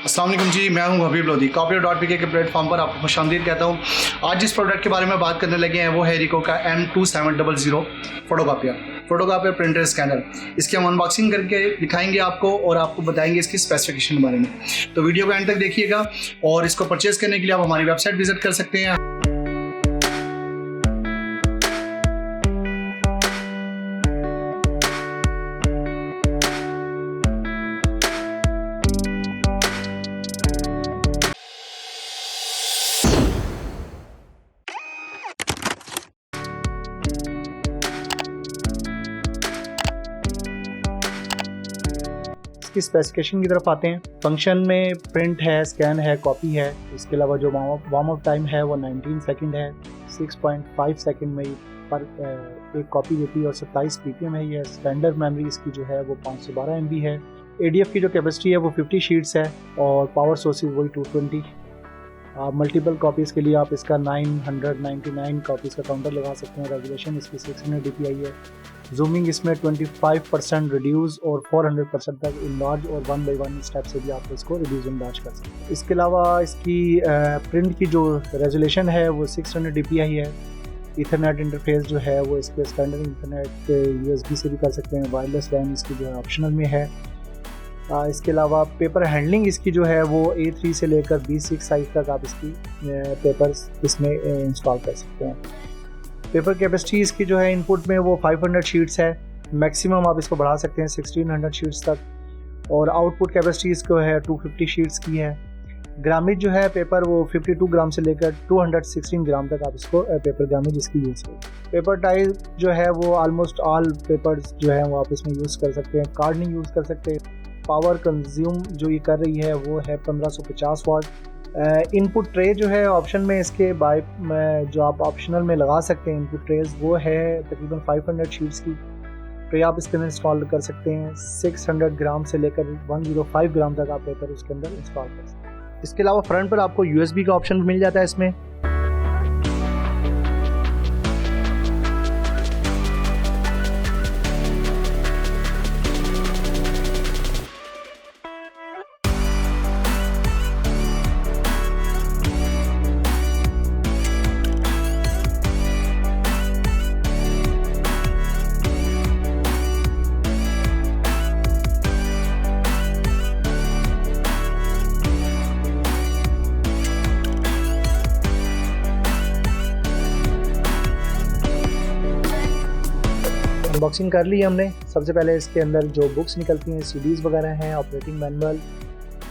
अस्सलाम वालेकुम जी, मैं हूं हबीब लोधी। Copy.pk के प्लेटफॉर्म पर आपको खुशामदीद कहता हूं। आज जिस प्रोडक्ट के बारे में बात करने लगे हैं वो है रिको का M2700 फोटोकॉपियर प्रिंटर स्कैनर। इसकी हम अनबॉक्सिंग करके दिखाएंगे आपको और आपको बताएंगे इसकी स्पेसिफिकेशन के बारे में। तो वीडियो को एंड तक देखिएगा और इसको परचेज़ करने के लिए आप हमारी वेबसाइट विजिट कर सकते हैं। इसकी स्पेसिफिकेशन की तरफ आते हैं। फंक्शन में प्रिंट है, स्कैन है, कॉपी है। इसके अलावा जो वार्म अप टाइम है वो 19 सेकंड है। 6.5 सेकंड में पर एक कॉपी देती है और 27 ppm है। ये स्टैंडर्ड मेमोरी इसकी जो है वो 512 MB है। ADF की जो कैपेसिटी है वो 50 शीट्स है और पावर सोर्सेज वही 220। मल्टीपल कॉपीज़ के लिए आप इसका 999 कॉपीज़ का काउंटर लगा सकते हैं। रेजोल्यूशन इसकी 600 dpi है। जूमिंग इसमें 25% रिड्यूस और 400% तक इनलार्ज और 1 by 1 स्टेप से भी आप इसको रिड्यूस इनलार्ज कर सकते हैं। इसके अलावा इसकी प्रिंट की जो रेजोल्यूशन है वो 600 dpi है। ईथरनेट इंटरफेस जो है वो इसके स्टैंडर्ड इंटरनेट USB से भी कर सकते हैं। वायरलेस लैन इसकी जो है ऑप्शनल में है। इसके अलावा पेपर हैंडलिंग इसकी जो है वो A3 से लेकर B6 साइज तक आप इसकी पेपर्स इसमें इंस्टॉल कर सकते हैं। पेपर कैपेसिटी इसकी जो है इनपुट में वो 500 शीट्स है। मैक्सिमम आप इसको बढ़ा सकते हैं 1600 शीट्स तक और आउटपुट कैपेसिटी इसको है 250 शीट्स की है। ग्रामेज जो है पेपर वो 52 ग्राम से लेकर 216 ग्राम तक आप इसको पेपर ग्रामेज इसकी यूज़ करें। पेपर टाइप जो है वो ऑलमोस्ट ऑल पेपर्स जो है वो आप इसमें यूज़ कर सकते हैं। कार्ड नहीं यूज़ कर सकते। पावर कंज्यूम जो ये कर रही है वो है 1550 वाट। इनपुट ट्रे जो है ऑप्शन में इसके बाय जो आप ऑप्शनल में लगा सकते हैं इनपुट ट्रेज वो है तकरीबन 500 शीट्स की ट्रे आप इसके अंदर इंस्टॉल कर सकते हैं। 600 ग्राम से लेकर 105 ग्राम तक आप पेपर उसके अंदर इंस्टॉल कर सकते हैं। इसके अलावा फ्रंट पर आपको USB का ऑप्शन मिल जाता है इसमें। अनबॉक्सिंग कर ली हमने। सबसे पहले इसके अंदर जो बुक्स निकलती हैं CDs वगैरह हैं, operating manual,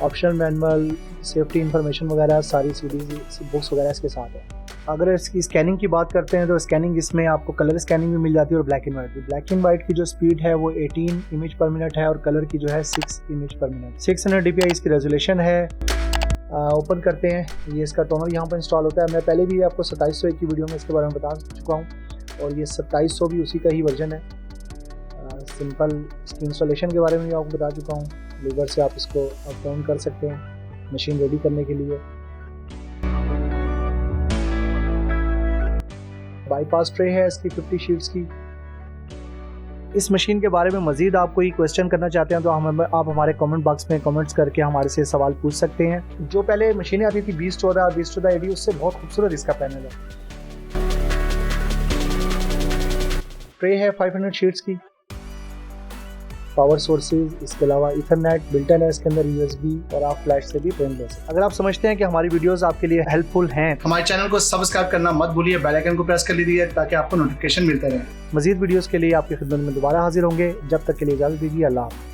optional manual, safety information वगैरह सारी CDs बुक्स वगैरह इसके साथ है। अगर इसकी स्कैनिंग की बात करते हैं तो स्कैनिंग इसमें आपको कलर स्कैनिंग भी मिल जाती है और ब्लैक एंड वाइट भी। ब्लैक एंड वाइट की जो स्पीड है वो 18 इमेज पर मिनट है और कलर की जो है 6 इमेज पर मिनट। 600 dpi इसकी रेजोल्यूशन है। ओपन करते हैं। ये इसका टोनर यहाँ पर इंस्टॉल होता है। मैं पहले भी आपको 2701 की वीडियो में इसके बारे में बता चुका हूँ और ये 2700 भी उसी का ही वर्जन है। सिंपल इसकी इंस्टॉलेशन के बारे में भी आपको बता चुका हूँ। लीवर से आप इसको अप डाउन कर सकते हैं मशीन रेडी करने के लिए। बाईपास ट्रे है इसकी 50 शीट्स की। इस मशीन के बारे में मज़ीद आप कोई क्वेश्चन करना चाहते हैं तो आप हमारे कमेंट बॉक्स में कमेंट्स करके हमारे से सवाल पूछ सकते हैं। जो पहले मशीनें आती थी 2014 AD उससे बहुत खूबसूरत इसका पैनल है। ट्रे है 500 शीट्स की। पावर सोर्सेज इसके अलावा ईथरनेट बिल्टन है इसके अंदर USB और आप फ्लैश से भी प्रिंट ले सकते हैं। अगर आप समझते हैं कि हमारी वीडियोस आपके लिए हेल्पफुल हैं, हमारे चैनल को सब्सक्राइब करना मत भूलिए, बेल आइकन को प्रेस कर लीजिए ताकि आपको नोटिफिकेशन मिलते रहे। मजीद वीडियोस के लिए आपकी खिदमत में दोबारा हाजिर होंगे। जब तक के लिए इजाज़त दीजिए। अल्लाह हाफ़िज़।